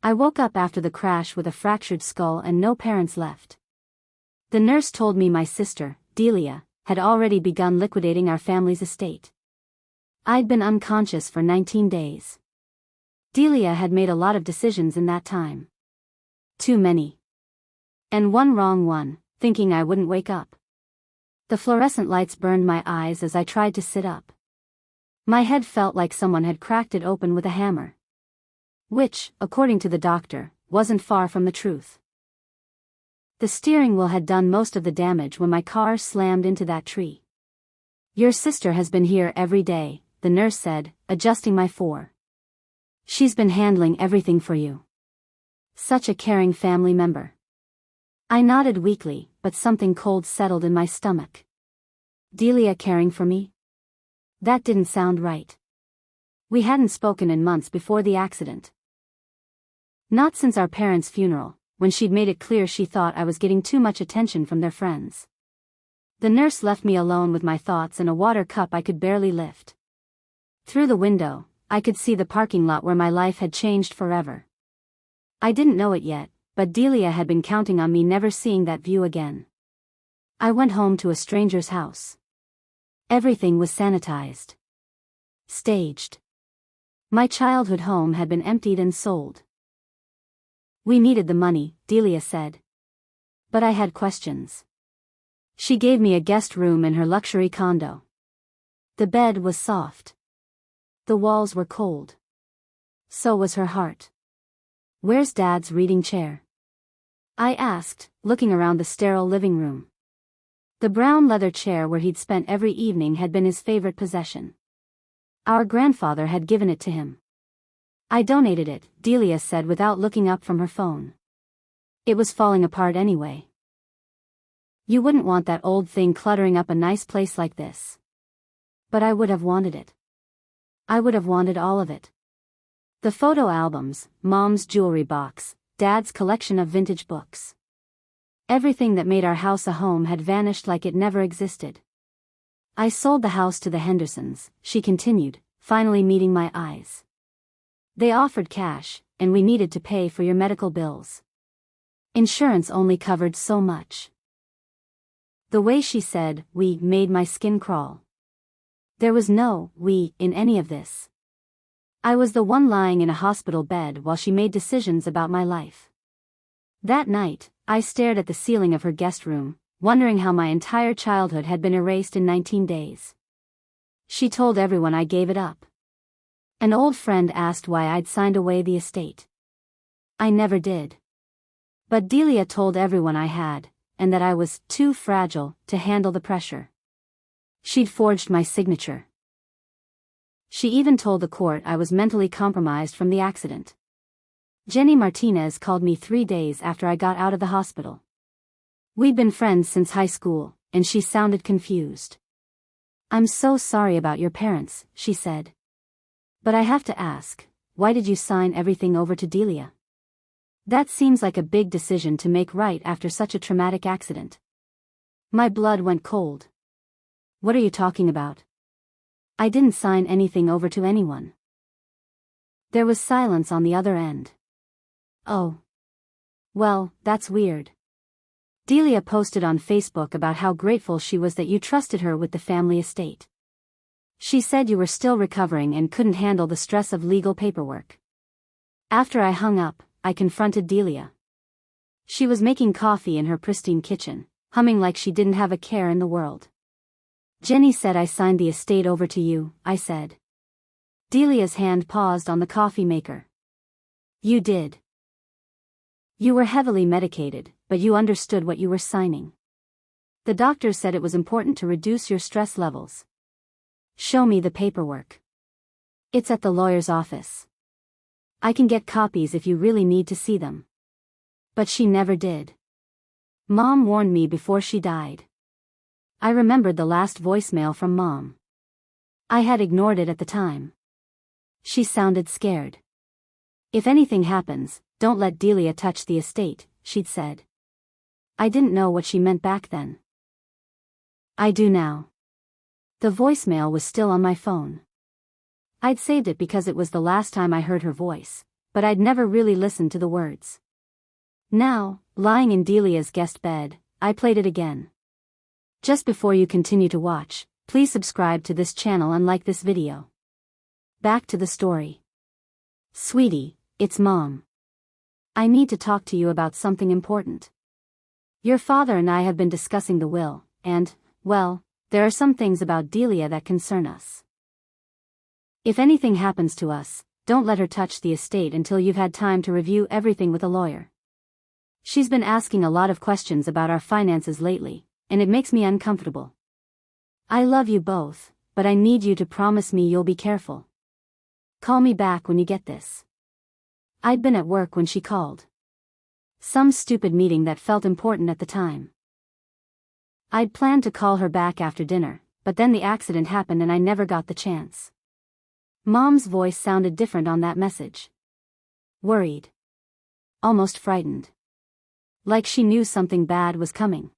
I woke up after the crash with a fractured skull and no parents left. The nurse told me my sister, Delia, had already begun liquidating our family's estate. I'd been unconscious for 19 days. Delia had made a lot of decisions in that time. Too many. And one wrong one, thinking I wouldn't wake up. The fluorescent lights burned my eyes as I tried to sit up. My head felt like someone had cracked it open with a hammer. Which, according to the doctor, wasn't far from the truth. The steering wheel had done most of the damage when my car slammed into that tree. Your sister has been here every day, the nurse said, adjusting my fore. She's been handling everything for you. Such a caring family member. I nodded weakly, but something cold settled in my stomach. Delia caring for me? That didn't sound right. We hadn't spoken in months before the accident. Not since our parents' funeral, when she'd made it clear she thought I was getting too much attention from their friends. The nurse left me alone with my thoughts and a water cup I could barely lift. Through the window, I could see the parking lot where my life had changed forever. I didn't know it yet, but Delia had been counting on me never seeing that view again. I went home to a stranger's house. Everything was sanitized. Staged. My childhood home had been emptied and sold. We needed the money, Delia said. But I had questions. She gave me a guest room in her luxury condo. The bed was soft. The walls were cold. So was her heart. Where's Dad's reading chair? I asked, looking around the sterile living room. The brown leather chair where he'd spent every evening had been his favorite possession. Our grandfather had given it to him. I donated it, Delia said without looking up from her phone. It was falling apart anyway. You wouldn't want that old thing cluttering up a nice place like this. But I would have wanted it. I would have wanted all of it. The photo albums, Mom's jewelry box, Dad's collection of vintage books. Everything that made our house a home had vanished like it never existed. I sold the house to the Hendersons, she continued, finally meeting my eyes. They offered cash, and we needed to pay for your medical bills. Insurance only covered so much. The way she said "we" made my skin crawl. There was no "we" in any of this. I was the one lying in a hospital bed while she made decisions about my life. That night, I stared at the ceiling of her guest room, wondering how my entire childhood had been erased in 19 days. She told everyone I gave it up. An old friend asked why I'd signed away the estate. I never did. But Delia told everyone I had, and that I was too fragile to handle the pressure. She'd forged my signature. She even told the court I was mentally compromised from the accident. Jenny Martinez called me 3 days after I got out of the hospital. We'd been friends since high school, and she sounded confused. I'm so sorry about your parents, she said. But I have to ask, why did you sign everything over to Delia? That seems like a big decision to make right after such a traumatic accident. My blood went cold. What are you talking about? I didn't sign anything over to anyone. There was silence on the other end. Oh. Well, that's weird. Delia posted on Facebook about how grateful she was that you trusted her with the family estate. She said you were still recovering and couldn't handle the stress of legal paperwork. After I hung up, I confronted Delia. She was making coffee in her pristine kitchen, humming like she didn't have a care in the world. Jenny said I signed the estate over to you, I said. Delia's hand paused on the coffee maker. You did. You were heavily medicated, but you understood what you were signing. The doctor said it was important to reduce your stress levels. Show me the paperwork. It's at the lawyer's office. I can get copies if you really need to see them. But she never did. Mom warned me before she died. I remembered the last voicemail from Mom. I had ignored it at the time. She sounded scared. If anything happens, don't let Delia touch the estate, she'd said. I didn't know what she meant back then. I do now. The voicemail was still on my phone. I'd saved it because it was the last time I heard her voice, but I'd never really listened to the words. Now, lying in Delia's guest bed, I played it again. Just before you continue to watch, please subscribe to this channel and like this video. Back to the story. Sweetie, it's Mom. I need to talk to you about something important. Your father and I have been discussing the will, and, well, there are some things about Delia that concern us. If anything happens to us, don't let her touch the estate until you've had time to review everything with a lawyer. She's been asking a lot of questions about our finances lately, and it makes me uncomfortable. I love you both, but I need you to promise me you'll be careful. Call me back when you get this. I'd been at work when she called. Some stupid meeting that felt important at the time. I'd planned to call her back after dinner, but then the accident happened and I never got the chance. Mom's voice sounded different on that message. Worried. Almost frightened. Like she knew something bad was coming.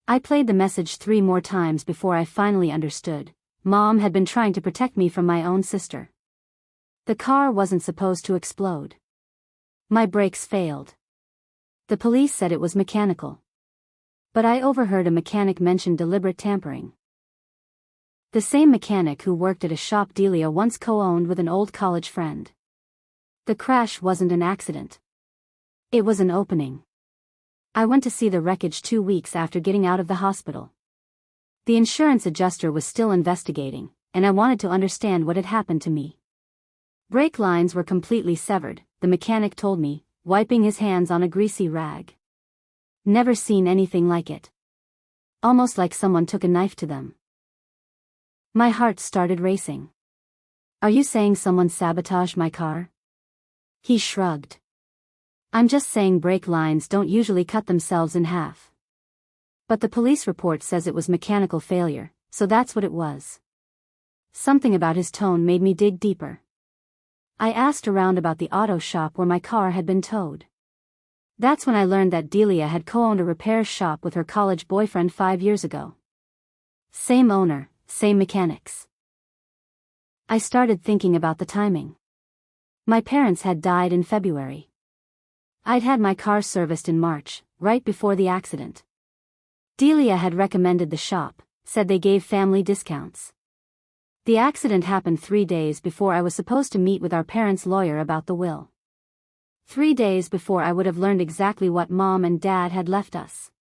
I played the message 3 more times before I finally understood. Mom had been trying to protect me from my own sister. The car wasn't supposed to explode. My brakes failed. The police said it was mechanical. But I overheard a mechanic mention deliberate tampering. The same mechanic who worked at a shop Delia once co-owned with an old college friend. The crash wasn't an accident. It was an opening. I went to see the wreckage 2 weeks after getting out of the hospital. The insurance adjuster was still investigating, and I wanted to understand what had happened to me. Brake lines were completely severed, the mechanic told me, wiping his hands on a greasy rag. Never seen anything like it. Almost like someone took a knife to them. My heart started racing. Are you saying someone sabotaged my car? He shrugged. I'm just saying brake lines don't usually cut themselves in half. But the police report says it was mechanical failure, so that's what it was. Something about his tone made me dig deeper. I asked around about the auto shop where my car had been towed. That's when I learned that Delia had co-owned a repair shop with her college boyfriend 5 years ago. Same owner, same mechanics. I started thinking about the timing. My parents had died in February. I'd had my car serviced in March, right before the accident. Delia had recommended the shop, said they gave family discounts. The accident happened 3 days before I was supposed to meet with our parents' lawyer about the will. 3 days before I would have learned exactly what Mom and Dad had left us.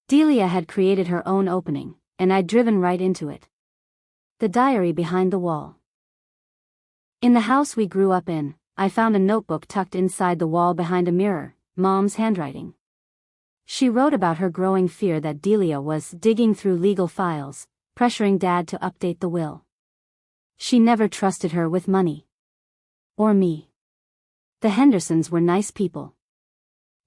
Delia had created her own opening, and I'd driven right into it. The diary behind the wall. In the house we grew up in, I found a notebook tucked inside the wall behind a mirror, Mom's handwriting. She wrote about her growing fear that Delia was digging through legal files, pressuring Dad to update the will. She never trusted her with money. Or me. The Hendersons were nice people.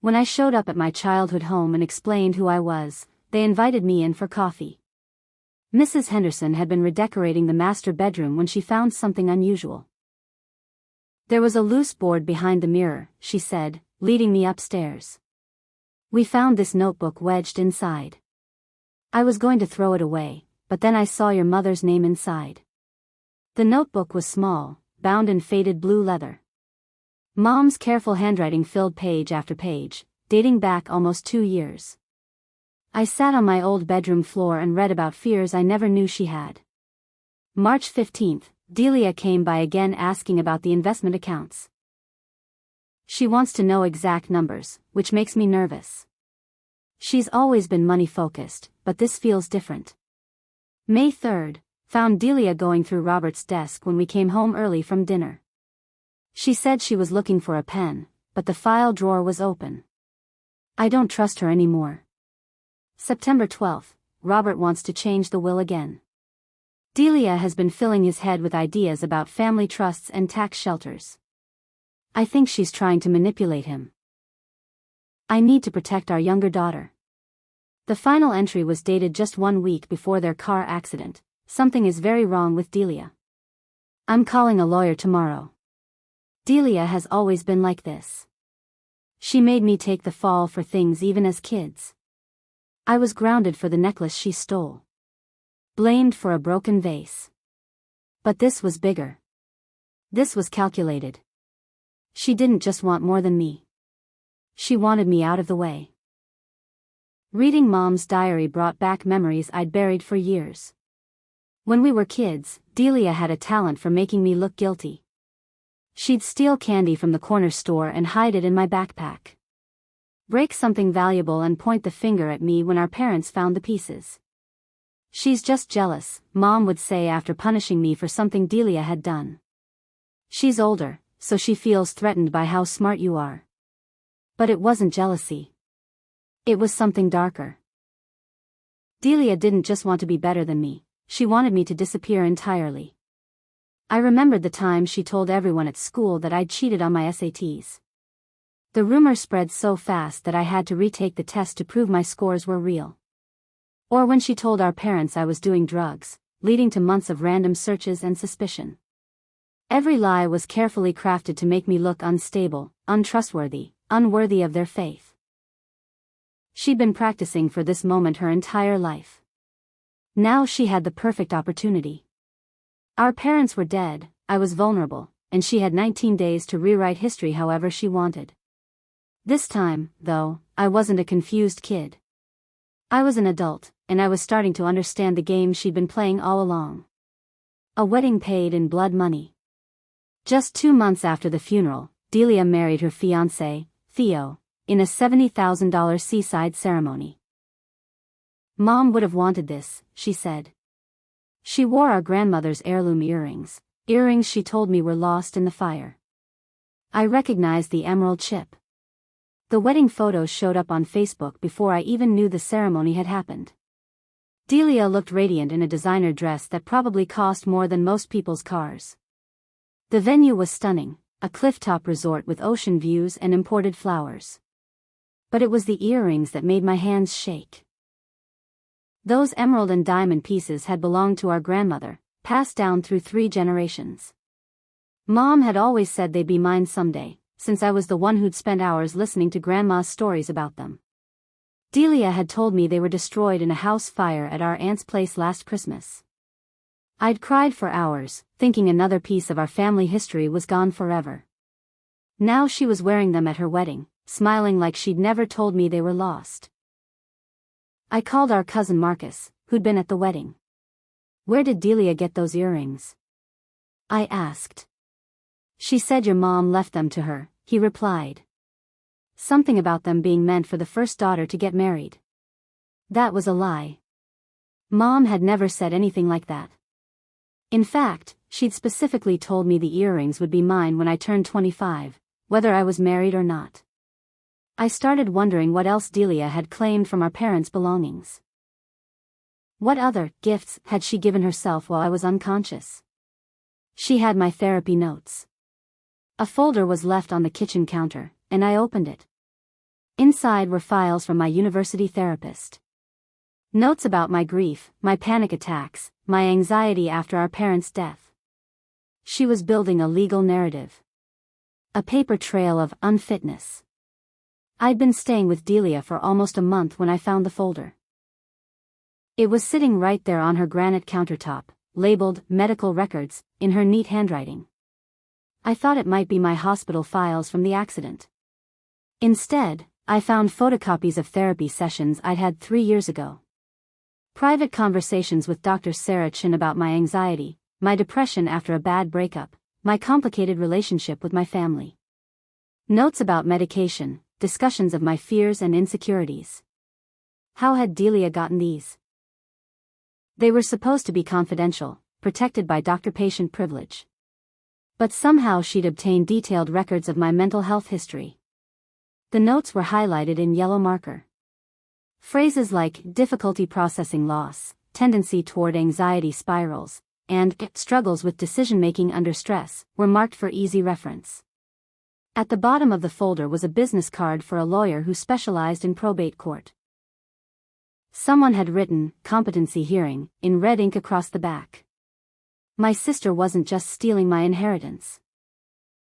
When I showed up at my childhood home and explained who I was, they invited me in for coffee. Mrs. Henderson had been redecorating the master bedroom when she found something unusual. There was a loose board behind the mirror, she said, leading me upstairs. We found this notebook wedged inside. I was going to throw it away, but then I saw your mother's name inside. The notebook was small, bound in faded blue leather. Mom's careful handwriting filled page after page, dating back almost 2 years. I sat on my old bedroom floor and read about fears I never knew she had. March 15th, Delia came by again asking about the investment accounts. She wants to know exact numbers, which makes me nervous. She's always been money-focused, but this feels different. May 3rd, found Delia going through Robert's desk when we came home early from dinner. She said she was looking for a pen, but the file drawer was open. I don't trust her anymore. September 12th, Robert wants to change the will again. Delia has been filling his head with ideas about family trusts and tax shelters. I think she's trying to manipulate him. I need to protect our younger daughter. The final entry was dated just 1 week before their car accident. Something is very wrong with Delia. I'm calling a lawyer tomorrow. Delia has always been like this. She made me take the fall for things even as kids. I was grounded for the necklace she stole. Blamed for a broken vase. But this was bigger. This was calculated. She didn't just want more than me. She wanted me out of the way. Reading Mom's diary brought back memories I'd buried for years. When we were kids, Delia had a talent for making me look guilty. She'd steal candy from the corner store and hide it in my backpack. Break something valuable and point the finger at me when our parents found the pieces. "She's just jealous," Mom would say after punishing me for something Delia had done. "She's older, so she feels threatened by how smart you are." But it wasn't jealousy. It was something darker. Delia didn't just want to be better than me, she wanted me to disappear entirely. I remembered the time she told everyone at school that I'd cheated on my SATs. The rumor spread so fast that I had to retake the test to prove my scores were real. Or when she told our parents I was doing drugs, leading to months of random searches and suspicion. Every lie was carefully crafted to make me look unstable, untrustworthy, unworthy of their faith. She'd been practicing for this moment her entire life. Now she had the perfect opportunity. Our parents were dead, I was vulnerable, and she had 19 days to rewrite history however she wanted. This time, though, I wasn't a confused kid. I was an adult, and I was starting to understand the game she'd been playing all along. A wedding paid in blood money. Just 2 months after the funeral, Delia married her fiancé, Theo, in a $70,000 seaside ceremony. "Mom would have wanted this," she said. She wore our grandmother's heirloom earrings she told me were lost in the fire. I recognized the emerald chip. The wedding photos showed up on Facebook before I even knew the ceremony had happened. Delia looked radiant in a designer dress that probably cost more than most people's cars. The venue was stunning, a clifftop resort with ocean views and imported flowers. But it was the earrings that made my hands shake. Those emerald and diamond pieces had belonged to our grandmother, passed down through 3 generations. Mom had always said they'd be mine someday, since I was the one who'd spent hours listening to Grandma's stories about them. Delia had told me they were destroyed in a house fire at our aunt's place last Christmas. I'd cried for hours, thinking another piece of our family history was gone forever. Now she was wearing them at her wedding, smiling like she'd never told me they were lost. I called our cousin Marcus, who'd been at the wedding. "Where did Delia get those earrings?" I asked. "She said your mom left them to her," he replied. Something about them being meant for the first daughter to get married. That was a lie. Mom had never said anything like that. In fact, she'd specifically told me the earrings would be mine when I turned 25, whether I was married or not. I started wondering what else Delia had claimed from our parents' belongings. What other gifts had she given herself while I was unconscious? She had my therapy notes. A folder was left on the kitchen counter, and I opened it. Inside were files from my university therapist. Notes about my grief, my panic attacks, my anxiety after our parents' death. She was building a legal narrative. A paper trail of unfitness. I'd been staying with Delia for almost a month when I found the folder. It was sitting right there on her granite countertop, labeled medical records, in her neat handwriting. I thought it might be my hospital files from the accident. Instead, I found photocopies of therapy sessions I'd had 3 years ago. Private conversations with Dr. Sarah Chin about my anxiety, my depression after a bad breakup, my complicated relationship with my family. Notes about medication, discussions of my fears and insecurities. How had Delia gotten these? They were supposed to be confidential, protected by doctor-patient privilege. But somehow she'd obtained detailed records of my mental health history. The notes were highlighted in yellow marker. Phrases like difficulty processing loss, tendency toward anxiety spirals, and struggles with decision-making under stress were marked for easy reference. At the bottom of the folder was a business card for a lawyer who specialized in probate court. Someone had written, "competency hearing," in red ink across the back. My sister wasn't just stealing my inheritance.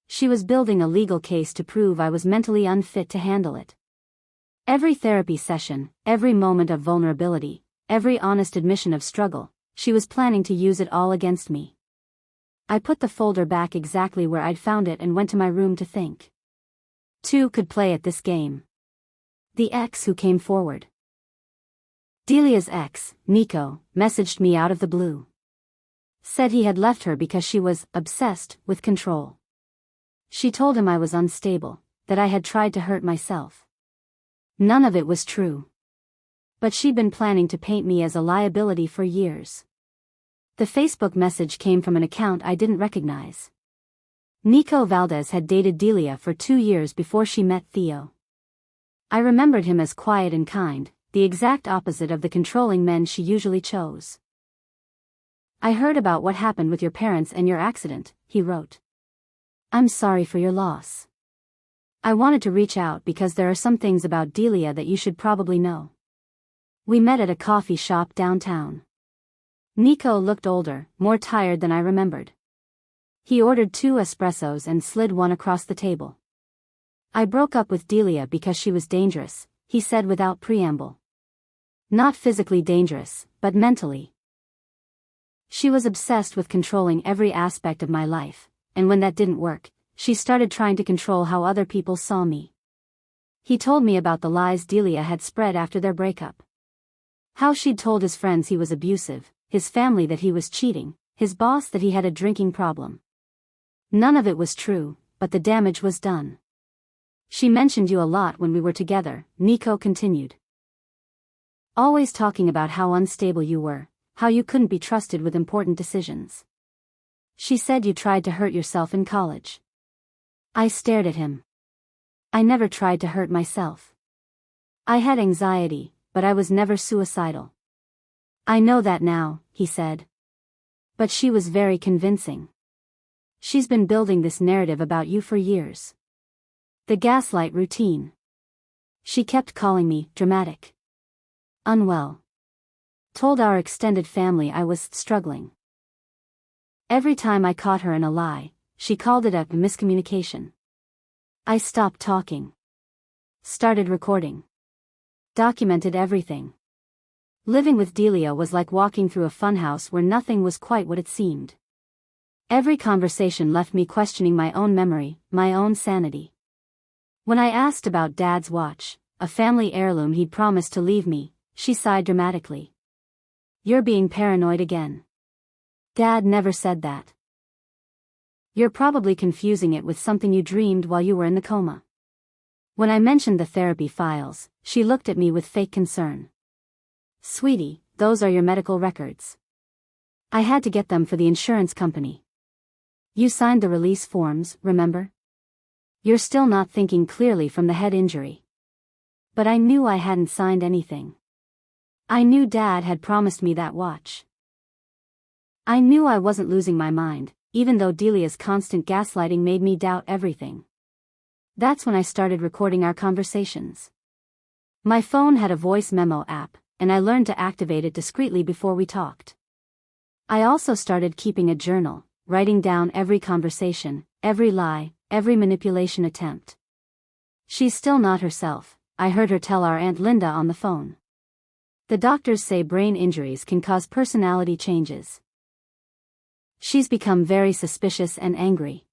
She was building a legal case to prove I was mentally unfit to handle it. Every therapy session, every moment of vulnerability, every honest admission of struggle, she was planning to use it all against me. I put the folder back exactly where I'd found it and went to my room to think. Two could play at this game. The ex who came forward. Delia's ex, Nico, messaged me out of the blue. Said he had left her because she was obsessed with control. She told him I was unstable, that I had tried to hurt myself. None of it was true. But she'd been planning to paint me as a liability for years. The Facebook message came from an account I didn't recognize. Nico Valdez had dated Delia for 2 years before she met Theo. I remembered him as quiet and kind, the exact opposite of the controlling men she usually chose. I heard about what happened with your parents and your accident, he wrote. I'm sorry for your loss. I wanted to reach out because there are some things about Delia that you should probably know. We met at a coffee shop downtown. Nico looked older, more tired than I remembered. He ordered 2 espressos and slid one across the table. I broke up with Delia because she was dangerous, he said without preamble. Not physically dangerous, but mentally. She was obsessed with controlling every aspect of my life, and when that didn't work, she started trying to control how other people saw me. He told me about the lies Delia had spread after their breakup. How she'd told his friends he was abusive, his family that he was cheating, his boss that he had a drinking problem. None of it was true, but the damage was done. She mentioned you a lot when we were together, Nico continued. Always talking about how unstable you were, how you couldn't be trusted with important decisions. She said you tried to hurt yourself in college. I stared at him. I never tried to hurt myself. I had anxiety, but I was never suicidal. I know that now, he said. But she was very convincing. She's been building this narrative about you for years. The gaslight routine. She kept calling me dramatic. Unwell. Told our extended family I was struggling. Every time I caught her in a lie, she called it a miscommunication. I stopped talking. Started recording. Documented everything. Living with Delia was like walking through a funhouse where nothing was quite what it seemed. Every conversation left me questioning my own memory, my own sanity. When I asked about Dad's watch, a family heirloom he'd promised to leave me, she sighed dramatically. You're being paranoid again. Dad never said that. You're probably confusing it with something you dreamed while you were in the coma. When I mentioned the therapy files, she looked at me with fake concern. Sweetie, those are your medical records. I had to get them for the insurance company. You signed the release forms, remember? You're still not thinking clearly from the head injury. But I knew I hadn't signed anything. I knew Dad had promised me that watch. I knew I wasn't losing my mind, even though Delia's constant gaslighting made me doubt everything. That's when I started recording our conversations. My phone had a voice memo app, and I learned to activate it discreetly before we talked. I also started keeping a journal, writing down every conversation, every lie, every manipulation attempt. She's still not herself, I heard her tell our Aunt Linda on the phone. The doctors say brain injuries can cause personality changes. She's become very suspicious and angry.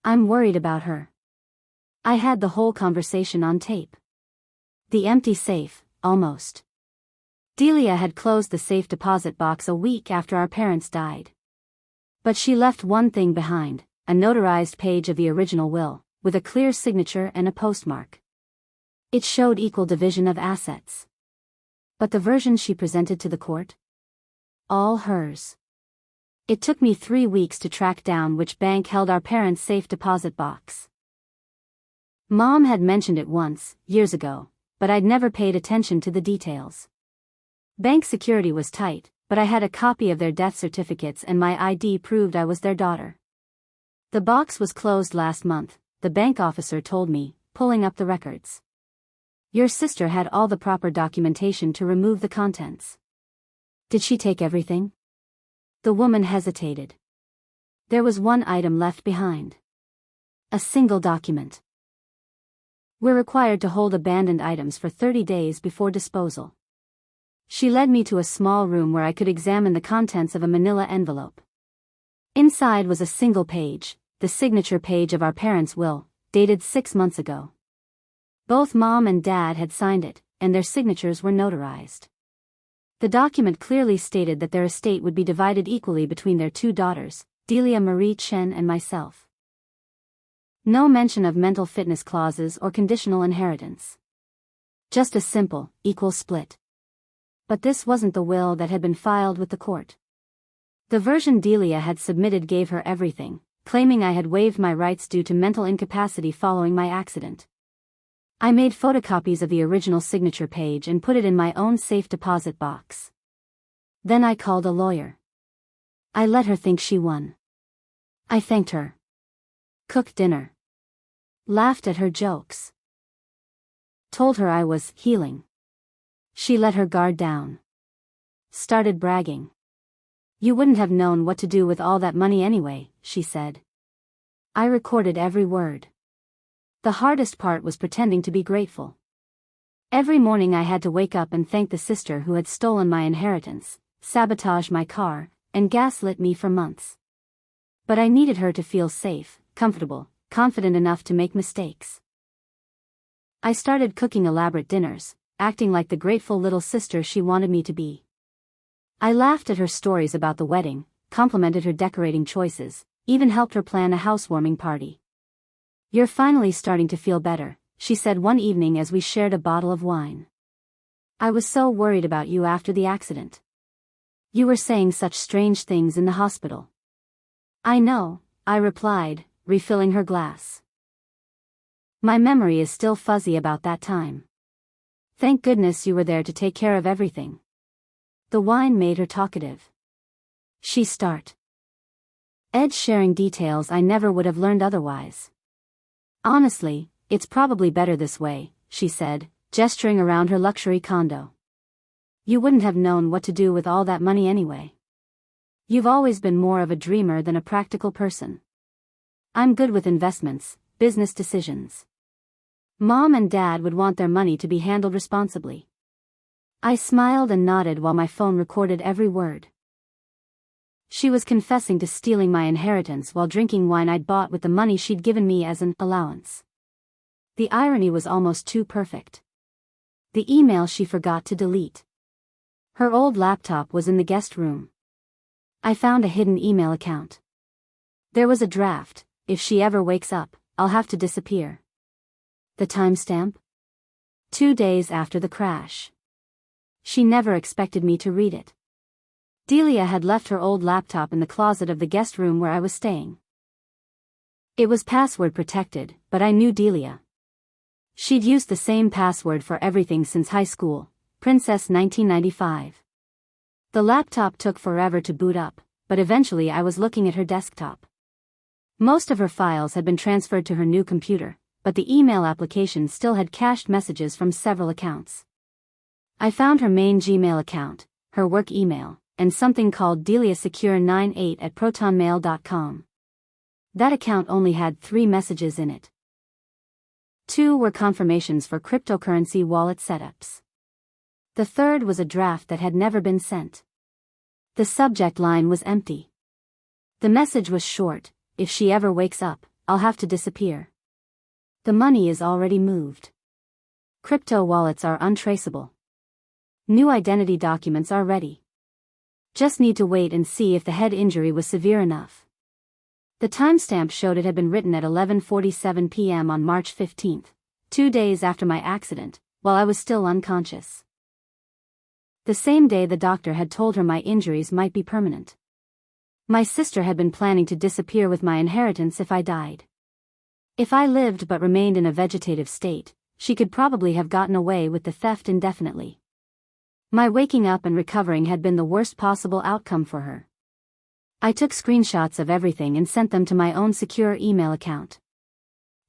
I'm worried about her. I had the whole conversation on tape. The empty safe, almost. Delia had closed the safe deposit box a week after our parents died. But she left one thing behind, a notarized page of the original will, with a clear signature and a postmark. It showed equal division of assets. But the version she presented to the court? All hers. It took me 3 weeks to track down which bank held our parents' safe deposit box. Mom had mentioned it once, years ago, but I'd never paid attention to the details. Bank security was tight, but I had a copy of their death certificates and my ID proved I was their daughter. The box was closed last month, the bank officer told me, pulling up the records. Your sister had all the proper documentation to remove the contents. Did she take everything? The woman hesitated. There was one item left behind. A single document. We're required to hold abandoned items for 30 days before disposal. She led me to a small room where I could examine the contents of a manila envelope. Inside was a single page, the signature page of our parents' will, dated 6 months ago. Both Mom and Dad had signed it, and their signatures were notarized. The document clearly stated that their estate would be divided equally between their 2 daughters, Delia Marie Chen and myself. No mention of mental fitness clauses or conditional inheritance. Just a simple, equal split. But this wasn't the will that had been filed with the court. The version Delia had submitted gave her everything, claiming I had waived my rights due to mental incapacity following my accident. I made photocopies of the original signature page and put it in my own safe deposit box. Then I called a lawyer. I let her think she won. I thanked her. Cooked dinner. Laughed at her jokes. Told her I was healing. She let her guard down. Started bragging. You wouldn't have known what to do with all that money anyway, she said. I recorded every word. The hardest part was pretending to be grateful. Every morning I had to wake up and thank the sister who had stolen my inheritance, sabotaged my car, and gaslit me for months. But I needed her to feel safe, comfortable, confident enough to make mistakes. I started cooking elaborate dinners, acting like the grateful little sister she wanted me to be. I laughed at her stories about the wedding, complimented her decorating choices, even helped her plan a housewarming party. You're finally starting to feel better, she said one evening as we shared a bottle of wine. I was so worried about you after the accident. You were saying such strange things in the hospital. I know, I replied, refilling her glass. My memory is still fuzzy about that time. Thank goodness you were there to take care of everything. The wine made her talkative. She started sharing details I never would have learned otherwise. Honestly, it's probably better this way, she said, gesturing around her luxury condo. You wouldn't have known what to do with all that money anyway. You've always been more of a dreamer than a practical person. I'm good with investments, business decisions. Mom and Dad would want their money to be handled responsibly. I smiled and nodded while my phone recorded every word. She was confessing to stealing my inheritance while drinking wine I'd bought with the money she'd given me as an allowance. The irony was almost too perfect. The email she forgot to delete. Her old laptop was in the guest room. I found a hidden email account. There was a draft: if she ever wakes up, I'll have to disappear. The timestamp? 2 days after the crash. She never expected me to read it. Delia had left her old laptop in the closet of the guest room where I was staying. It was password protected, but I knew Delia. She'd used the same password for everything since high school, Princess 1995. The laptop took forever to boot up, but eventually I was looking at her desktop. Most of her files had been transferred to her new computer, but the email application still had cached messages from several accounts. I found her main Gmail account, her work email, and something called DeliaSecure98@protonmail.com. That account only had 3 messages in it. 2 were confirmations for cryptocurrency wallet setups. The third was a draft that had never been sent. The subject line was empty. The message was short: if she ever wakes up, I'll have to disappear. The money is already moved. Crypto wallets are untraceable. New identity documents are ready. Just need to wait and see if the head injury was severe enough. The timestamp showed it had been written at 11:47 p.m. on March 15, 2 days after my accident, while I was still unconscious. The same day the doctor had told her my injuries might be permanent. My sister had been planning to disappear with my inheritance if I died. If I lived but remained in a vegetative state, she could probably have gotten away with the theft indefinitely. My waking up and recovering had been the worst possible outcome for her. I took screenshots of everything and sent them to my own secure email account.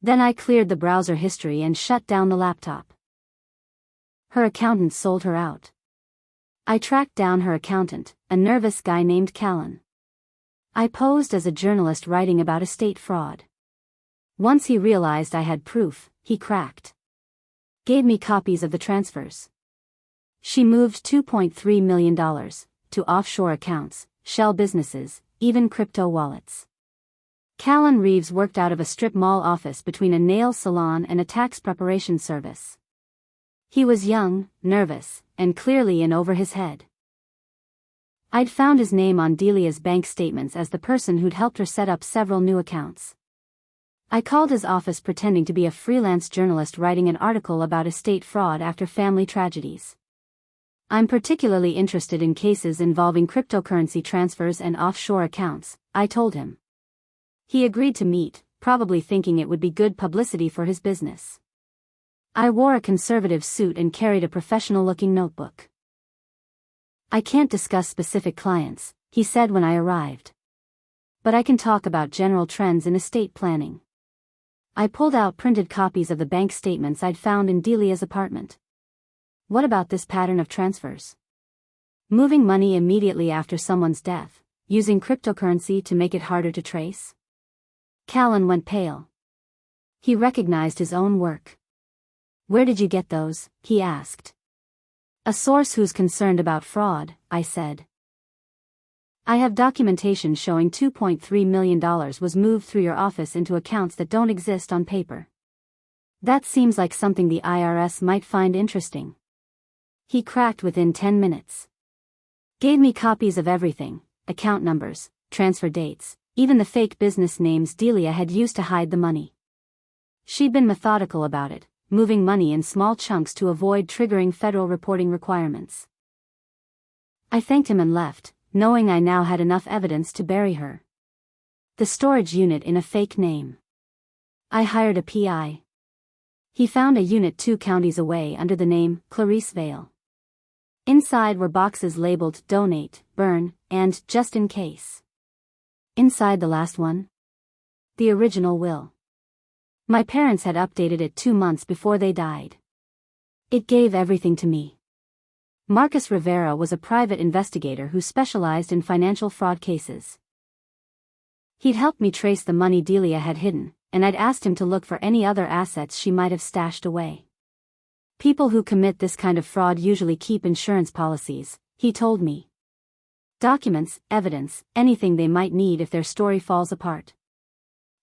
Then I cleared the browser history and shut down the laptop. Her accountant sold her out. I tracked down her accountant, a nervous guy named Callan. I posed as a journalist writing about estate fraud. Once he realized I had proof, he cracked. Gave me copies of the transfers. She moved $2.3 million to offshore accounts, shell businesses, even crypto wallets. Callan Reeves worked out of a strip mall office between a nail salon and a tax preparation service. He was young, nervous, and clearly in over his head. I'd found his name on Delia's bank statements as the person who'd helped her set up several new accounts. I called his office pretending to be a freelance journalist writing an article about estate fraud after family tragedies. I'm particularly interested in cases involving cryptocurrency transfers and offshore accounts, I told him. He agreed to meet, probably thinking it would be good publicity for his business. I wore a conservative suit and carried a professional-looking notebook. I can't discuss specific clients, he said when I arrived. But I can talk about general trends in estate planning. I pulled out printed copies of the bank statements I'd found in Delia's apartment. What about this pattern of transfers? Moving money immediately after someone's death, using cryptocurrency to make it harder to trace? Callan went pale. He recognized his own work. Where did you get those? He asked. A source who's concerned about fraud, I said. I have documentation showing $2.3 million was moved through your office into accounts that don't exist on paper. That seems like something the IRS might find interesting. He cracked within 10 minutes. Gave me copies of everything, account numbers, transfer dates, even the fake business names Delia had used to hide the money. She'd been methodical about it, moving money in small chunks to avoid triggering federal reporting requirements. I thanked him and left, knowing I now had enough evidence to bury her. The storage unit in a fake name. I hired a PI. He found a unit 2 counties away under the name Clarice Vale. Inside were boxes labeled Donate, Burn, and Just in Case. Inside the last one? The original will. My parents had updated it 2 months before they died. It gave everything to me. Marcus Rivera was a private investigator who specialized in financial fraud cases. He'd helped me trace the money Delia had hidden, and I'd asked him to look for any other assets she might have stashed away. People who commit this kind of fraud usually keep insurance policies, he told me. Documents, evidence, anything they might need if their story falls apart.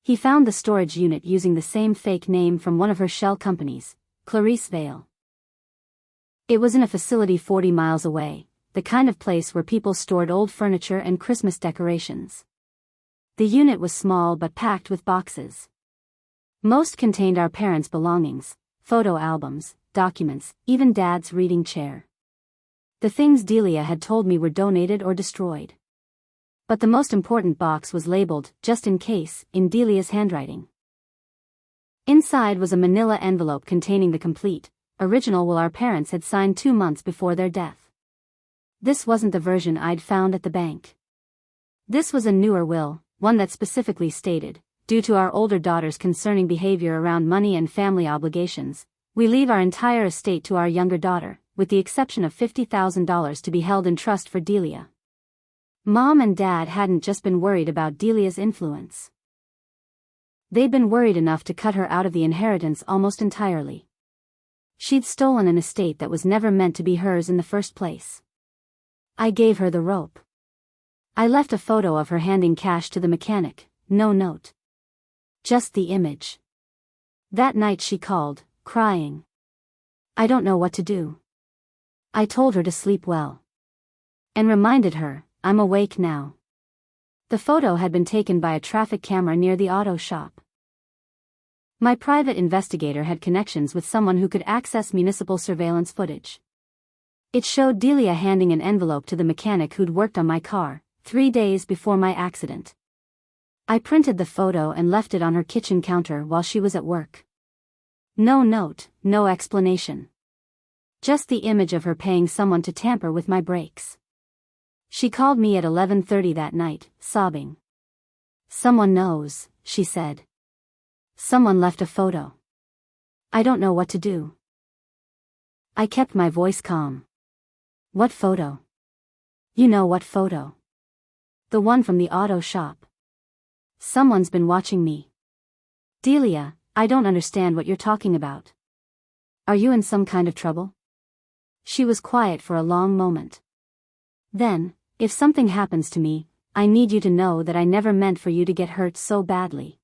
He found the storage unit using the same fake name from one of her shell companies, Clarice Vale. It was in a facility 40 miles away, the kind of place where people stored old furniture and Christmas decorations. The unit was small but packed with boxes. Most contained our parents' belongings, photo albums, documents, even Dad's reading chair. The things Delia had told me were donated or destroyed. But the most important box was labeled, Just in Case, in Delia's handwriting. Inside was a manila envelope containing the complete, original will our parents had signed 2 months before their death. This wasn't the version I'd found at the bank. This was a newer will, one that specifically stated, due to our older daughter's concerning behavior around money and family obligations, we leave our entire estate to our younger daughter, with the exception of $50,000 to be held in trust for Delia. Mom and Dad hadn't just been worried about Delia's influence. They'd been worried enough to cut her out of the inheritance almost entirely. She'd stolen an estate that was never meant to be hers in the first place. I gave her the rope. I left a photo of her handing cash to the mechanic, no note. Just the image. That night she called, crying. I don't know what to do. I told her to sleep well. And reminded her, I'm awake now. The photo had been taken by a traffic camera near the auto shop. My private investigator had connections with someone who could access municipal surveillance footage. It showed Delia handing an envelope to the mechanic who'd worked on my car, 3 days before my accident. I printed the photo and left it on her kitchen counter while she was at work. No note, no explanation. Just the image of her paying someone to tamper with my brakes. She called me at 11:30 that night, sobbing. Someone knows, she said. Someone left a photo. I don't know what to do. I kept my voice calm. What photo? You know what photo? The one from the auto shop. Someone's been watching me. Delia, I don't understand what you're talking about. Are you in some kind of trouble? She was quiet for a long moment. Then, if something happens to me, I need you to know that I never meant for you to get hurt so badly.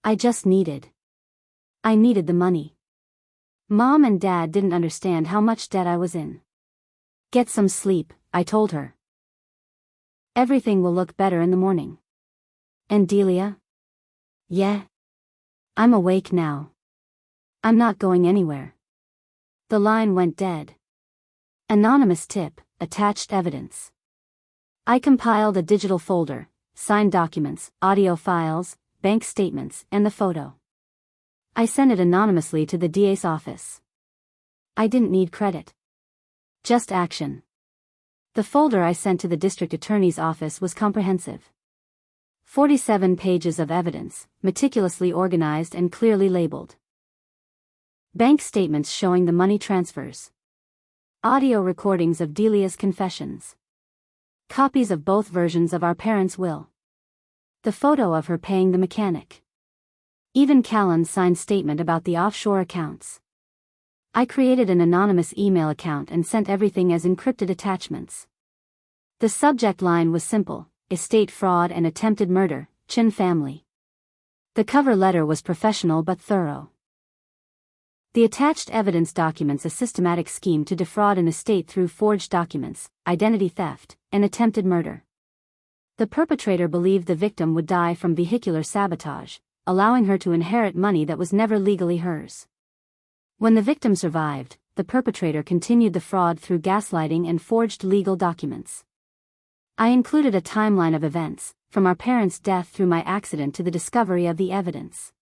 I needed the money. Mom and Dad didn't understand how much debt I was in. Get some sleep, I told her. Everything will look better in the morning. And Delia? Yeah. I'm awake now. I'm not going anywhere. The line went dead. Anonymous tip, attached evidence. I compiled a digital folder, signed documents, audio files, bank statements, and the photo. I sent it anonymously to the DA's office. I didn't need credit. Just action. The folder I sent to the district attorney's office was comprehensive. 47 pages of evidence, meticulously organized and clearly labeled. Bank statements showing the money transfers. Audio recordings of Delia's confessions. Copies of both versions of our parents' will. The photo of her paying the mechanic. Even Callan's signed statement about the offshore accounts. I created an anonymous email account and sent everything as encrypted attachments. The subject line was simple: estate fraud and attempted murder, Chin family. The cover letter was professional but thorough. The attached evidence documents a systematic scheme to defraud an estate through forged documents, identity theft, and attempted murder. The perpetrator believed the victim would die from vehicular sabotage, allowing her to inherit money that was never legally hers. When the victim survived, the perpetrator continued the fraud through gaslighting and forged legal documents. I included a timeline of events, from our parents' death through my accident to the discovery of the evidence.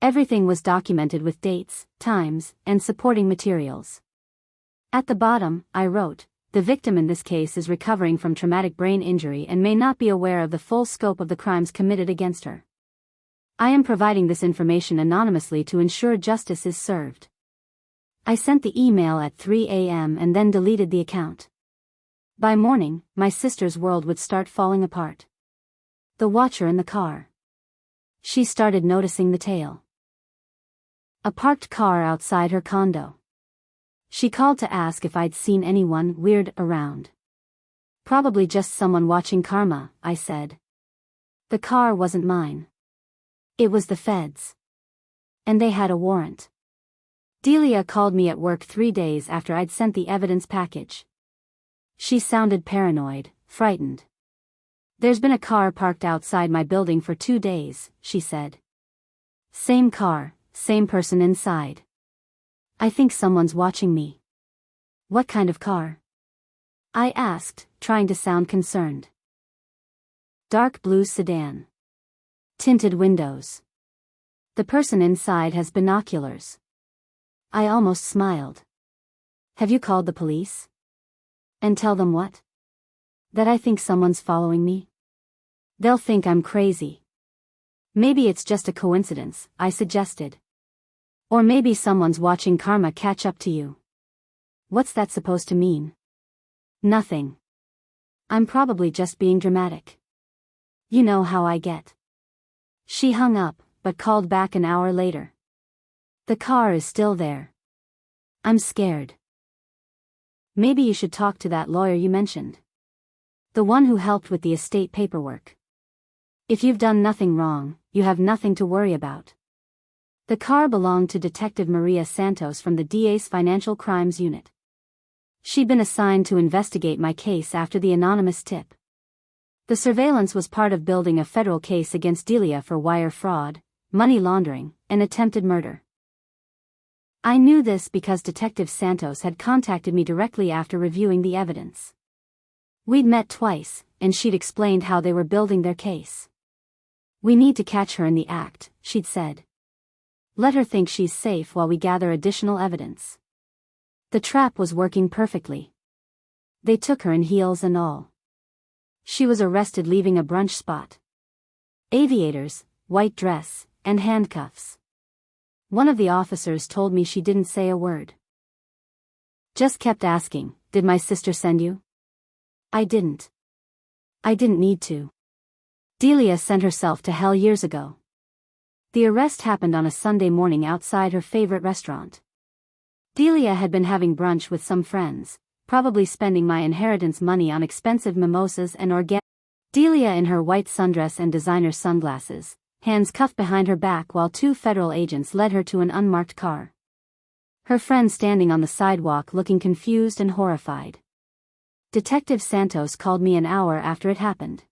Everything was documented with dates, times, and supporting materials. At the bottom, I wrote, the victim in this case is recovering from traumatic brain injury and may not be aware of the full scope of the crimes committed against her. I am providing this information anonymously to ensure justice is served. I sent the email at 3 a.m. and then deleted the account. By morning, my sister's world would start falling apart. The watcher in the car. She started noticing the tail. A parked car outside her condo. She called to ask if I'd seen anyone weird around. Probably just someone watching karma, I said. The car wasn't mine. It was the feds. And they had a warrant. Delia called me at work 3 days after I'd sent the evidence package. She sounded paranoid, frightened. There's been a car parked outside my building for 2 days, she said. Same car, same person inside. I think someone's watching me. What kind of car? I asked, trying to sound concerned. Dark blue sedan. Tinted windows. The person inside has binoculars. I almost smiled. Have you called the police? And tell them what? That I think someone's following me? They'll think I'm crazy. Maybe it's just a coincidence, I suggested. Or maybe someone's watching karma catch up to you. What's that supposed to mean? Nothing. I'm probably just being dramatic. You know how I get. She hung up, but called back an hour later. The car is still there. I'm scared. Maybe you should talk to that lawyer you mentioned. The one who helped with the estate paperwork. If you've done nothing wrong, you have nothing to worry about. The car belonged to Detective Maria Santos from the DA's Financial Crimes Unit. She'd been assigned to investigate my case after the anonymous tip. The surveillance was part of building a federal case against Delia for wire fraud, money laundering, and attempted murder. I knew this because Detective Santos had contacted me directly after reviewing the evidence. We'd met twice, and she'd explained how they were building their case. We need to catch her in the act, she'd said. Let her think she's safe while we gather additional evidence. The trap was working perfectly. They took her in heels and all. She was arrested leaving a brunch spot. Aviators, white dress, and handcuffs. One of the officers told me she didn't say a word. Just kept asking, "Did my sister send you?" I didn't. I didn't need to. Delia sent herself to hell years ago. The arrest happened on a Sunday morning outside her favorite restaurant. Delia had been having brunch with some friends, probably spending my inheritance money on expensive mimosas and organic Delia in her white sundress and designer sunglasses, hands cuffed behind her back while two federal agents led her to an unmarked car. Her friend standing on the sidewalk looking confused and horrified. Detective Santos called me an hour after it happened.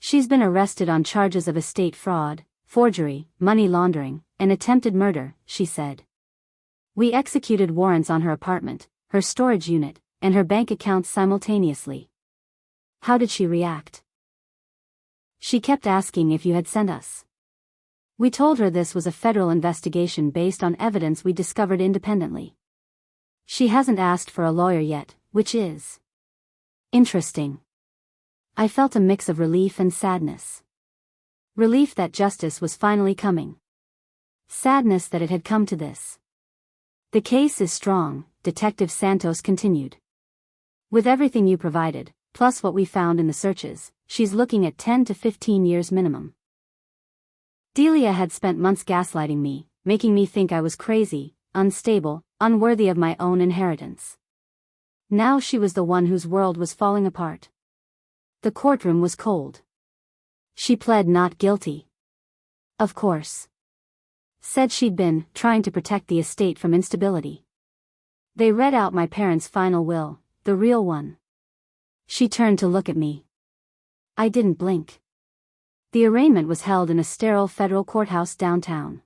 She's been arrested on charges of estate fraud, forgery, money laundering, and attempted murder, she said. We executed warrants on her apartment, her storage unit, and her bank accounts simultaneously. How did she react? She kept asking if you had sent us. We told her this was a federal investigation based on evidence we discovered independently. She hasn't asked for a lawyer yet, which is interesting. I felt a mix of relief and sadness. Relief that justice was finally coming. Sadness that it had come to this. The case is strong, Detective Santos continued. With everything you provided, plus what we found in the searches, she's looking at 10 to 15 years minimum. Delia had spent months gaslighting me, making me think I was crazy, unstable, unworthy of my own inheritance. Now she was the one whose world was falling apart. The courtroom was cold. She pled not guilty. Of course. Said she'd been trying to protect the estate from instability. They read out my parents' final will, the real one. She turned to look at me. I didn't blink. The arraignment was held in a sterile federal courthouse downtown.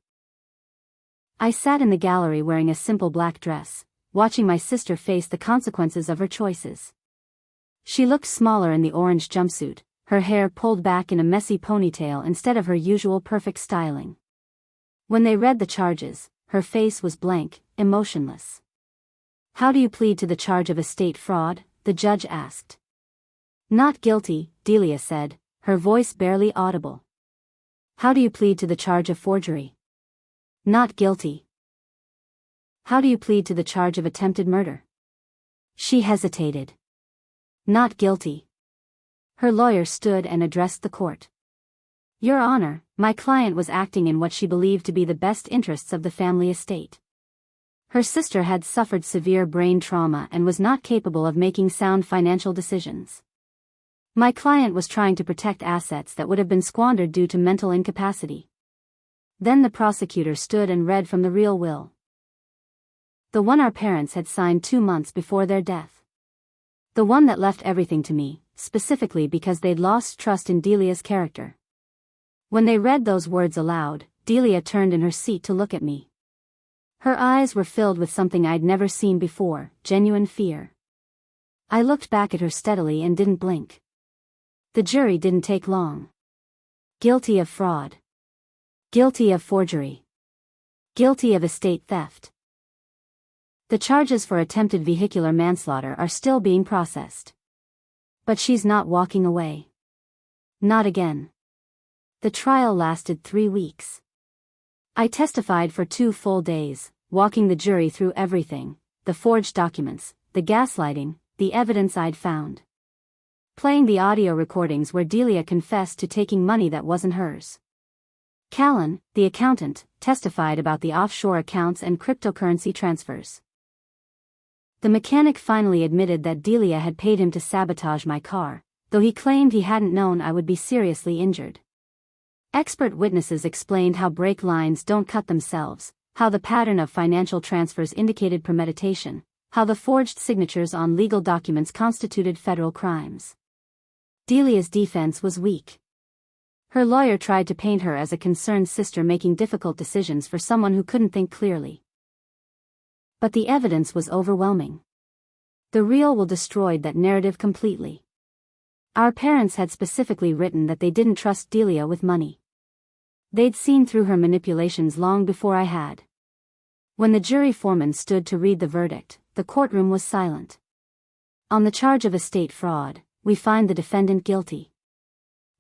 I sat in the gallery wearing a simple black dress, watching my sister face the consequences of her choices. She looked smaller in the orange jumpsuit, her hair pulled back in a messy ponytail instead of her usual perfect styling. When they read the charges, her face was blank, emotionless. How do you plead to the charge of estate fraud? The judge asked. Not guilty, Delia said, her voice barely audible. How do you plead to the charge of forgery? Not guilty. How do you plead to the charge of attempted murder? She hesitated. Not guilty. Her lawyer stood and addressed the court. Your Honor, my client was acting in what she believed to be the best interests of the family estate. Her sister had suffered severe brain trauma and was not capable of making sound financial decisions. My client was trying to protect assets that would have been squandered due to mental incapacity. Then the prosecutor stood and read from the real will. The one our parents had signed 2 months before their death. The one that left everything to me, specifically because they'd lost trust in Delia's character. When they read those words aloud, Delia turned in her seat to look at me. Her eyes were filled with something I'd never seen before, genuine fear. I looked back at her steadily and didn't blink. The jury didn't take long. Guilty of fraud. Guilty of forgery. Guilty of estate theft. The charges for attempted vehicular manslaughter are still being processed. But she's not walking away. Not again. The trial lasted 3 weeks. I testified for 2 full days, walking the jury through everything, the forged documents, the gaslighting, the evidence I'd found. Playing the audio recordings where Delia confessed to taking money that wasn't hers. Callan, the accountant, testified about the offshore accounts and cryptocurrency transfers. The mechanic finally admitted that Delia had paid him to sabotage my car, though he claimed he hadn't known I would be seriously injured. Expert witnesses explained how brake lines don't cut themselves, how the pattern of financial transfers indicated premeditation, how the forged signatures on legal documents constituted federal crimes. Delia's defense was weak. Her lawyer tried to paint her as a concerned sister making difficult decisions for someone who couldn't think clearly. But the evidence was overwhelming. The real will destroyed that narrative completely. Our parents had specifically written that they didn't trust Delia with money. They'd seen through her manipulations long before I had. When the jury foreman stood to read the verdict, the courtroom was silent. On the charge of estate fraud, we find the defendant guilty.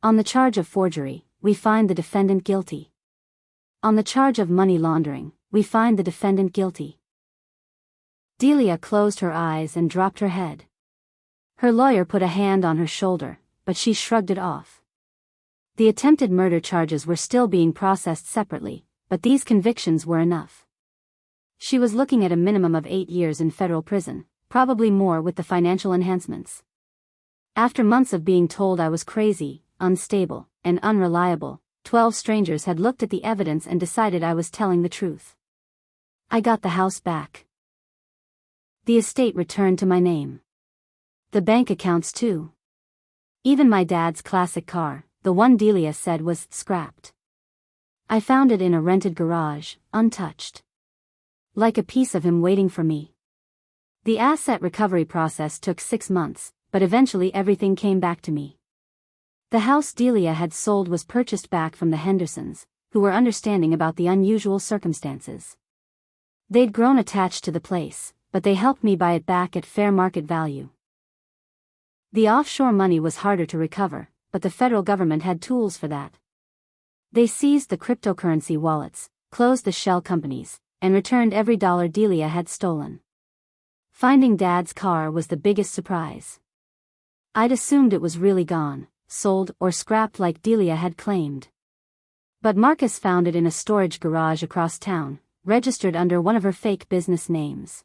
On the charge of forgery, we find the defendant guilty. On the charge of money laundering, we find the defendant guilty. Delia closed her eyes and dropped her head. Her lawyer put a hand on her shoulder, but she shrugged it off. The attempted murder charges were still being processed separately, but these convictions were enough. She was looking at a minimum of 8 years in federal prison, probably more with the financial enhancements. After months of being told I was crazy, unstable, and unreliable, 12 strangers had looked at the evidence and decided I was telling the truth. I got the house back. The estate returned to my name. The bank accounts too. Even my dad's classic car, the one Delia said was scrapped. I found it in a rented garage, untouched. Like a piece of him waiting for me. The asset recovery process took 6 months, but eventually everything came back to me. The house Delia had sold was purchased back from the Hendersons, who were understanding about the unusual circumstances. They'd grown attached to the place, but they helped me buy it back at fair market value. The offshore money was harder to recover, but the federal government had tools for that. They seized the cryptocurrency wallets, closed the shell companies, and returned every dollar Delia had stolen. Finding Dad's car was the biggest surprise. I'd assumed it was really gone, sold or scrapped like Delia had claimed. But Marcus found it in a storage garage across town, registered under one of her fake business names.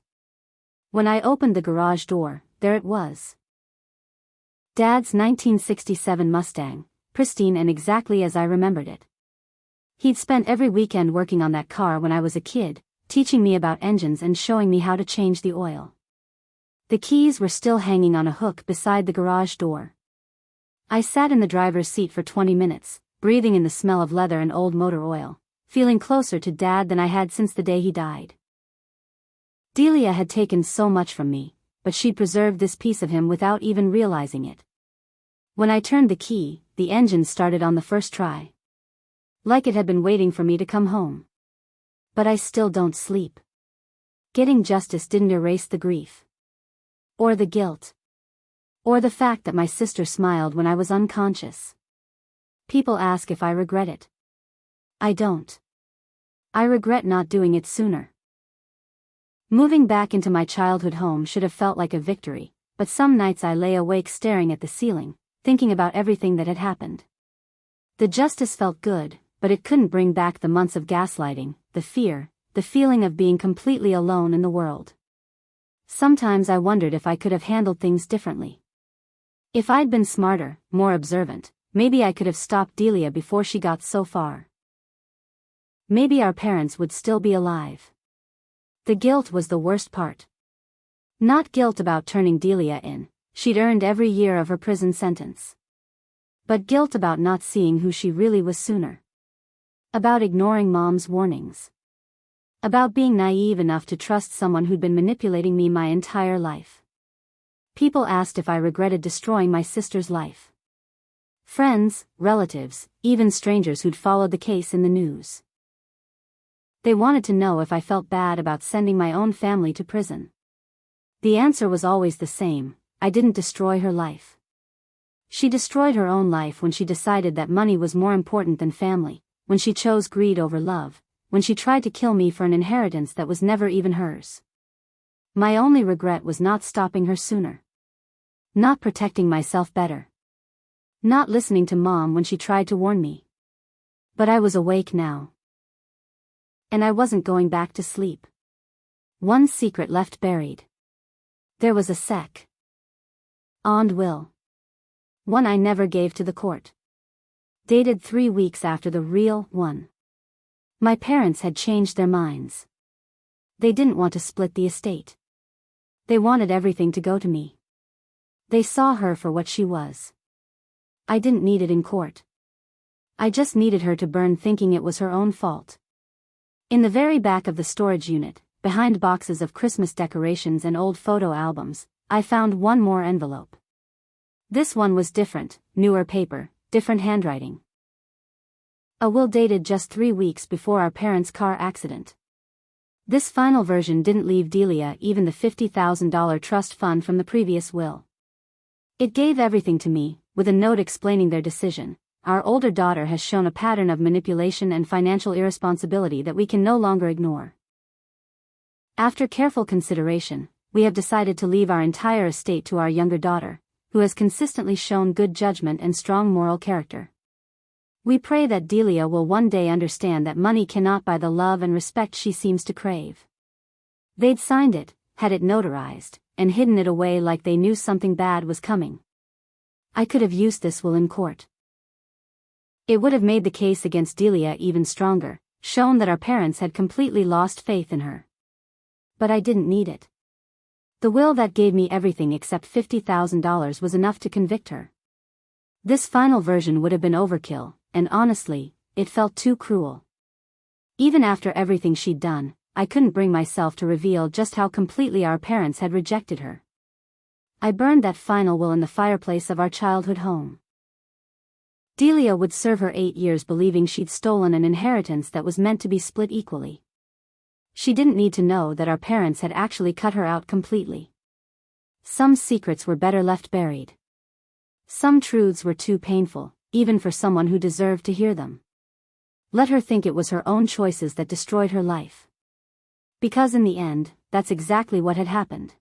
When I opened the garage door, there it was. Dad's 1967 Mustang, pristine and exactly as I remembered it. He'd spent every weekend working on that car when I was a kid, teaching me about engines and showing me how to change the oil. The keys were still hanging on a hook beside the garage door. I sat in the driver's seat for 20 minutes, breathing in the smell of leather and old motor oil, feeling closer to Dad than I had since the day he died. Delia had taken so much from me, but she'd preserved this piece of him without even realizing it. When I turned the key, the engine started on the first try. Like it had been waiting for me to come home. But I still don't sleep. Getting justice didn't erase the grief. Or the guilt. Or the fact that my sister smiled when I was unconscious. People ask if I regret it. I don't. I regret not doing it sooner. Moving back into my childhood home should have felt like a victory, but some nights I lay awake staring at the ceiling, thinking about everything that had happened. The justice felt good, but it couldn't bring back the months of gaslighting, the fear, the feeling of being completely alone in the world. Sometimes I wondered if I could have handled things differently. If I'd been smarter, more observant, maybe I could have stopped Delia before she got so far. Maybe our parents would still be alive. The guilt was the worst part. Not guilt about turning Delia in, she'd earned every year of her prison sentence. But guilt about not seeing who she really was sooner. About ignoring Mom's warnings. About being naive enough to trust someone who'd been manipulating me my entire life. People asked if I regretted destroying my sister's life. Friends, relatives, even strangers who'd followed the case in the news. They wanted to know if I felt bad about sending my own family to prison. The answer was always the same: I didn't destroy her life. She destroyed her own life when she decided that money was more important than family, when she chose greed over love, when she tried to kill me for an inheritance that was never even hers. My only regret was not stopping her sooner. Not protecting myself better. Not listening to Mom when she tried to warn me. But I was awake now. And I wasn't going back to sleep. One secret left buried. There was a second will. One I never gave to the court. Dated 3 weeks after the real one. My parents had changed their minds. They didn't want to split the estate. They wanted everything to go to me. They saw her for what she was. I didn't need it in court. I just needed her to burn thinking it was her own fault. In the very back of the storage unit, behind boxes of Christmas decorations and old photo albums, I found one more envelope. This one was different, newer paper, different handwriting. A will dated just 3 weeks before our parents' car accident. This final version didn't leave Delia even the $50,000 trust fund from the previous will. It gave everything to me, with a note explaining their decision. Our older daughter has shown a pattern of manipulation and financial irresponsibility that we can no longer ignore. After careful consideration, we have decided to leave our entire estate to our younger daughter, who has consistently shown good judgment and strong moral character. We pray that Delia will one day understand that money cannot buy the love and respect she seems to crave. They'd signed it, had it notarized, and hidden it away like they knew something bad was coming. I could have used this will in court. It would have made the case against Delia even stronger, shown that our parents had completely lost faith in her. But I didn't need it. The will that gave me everything except $50,000 was enough to convict her. This final version would have been overkill, and honestly, it felt too cruel. Even after everything she'd done, I couldn't bring myself to reveal just how completely our parents had rejected her. I burned that final will in the fireplace of our childhood home. Delia would serve her 8 years believing she'd stolen an inheritance that was meant to be split equally. She didn't need to know that our parents had actually cut her out completely. Some secrets were better left buried. Some truths were too painful, even for someone who deserved to hear them. Let her think it was her own choices that destroyed her life. Because in the end, that's exactly what had happened.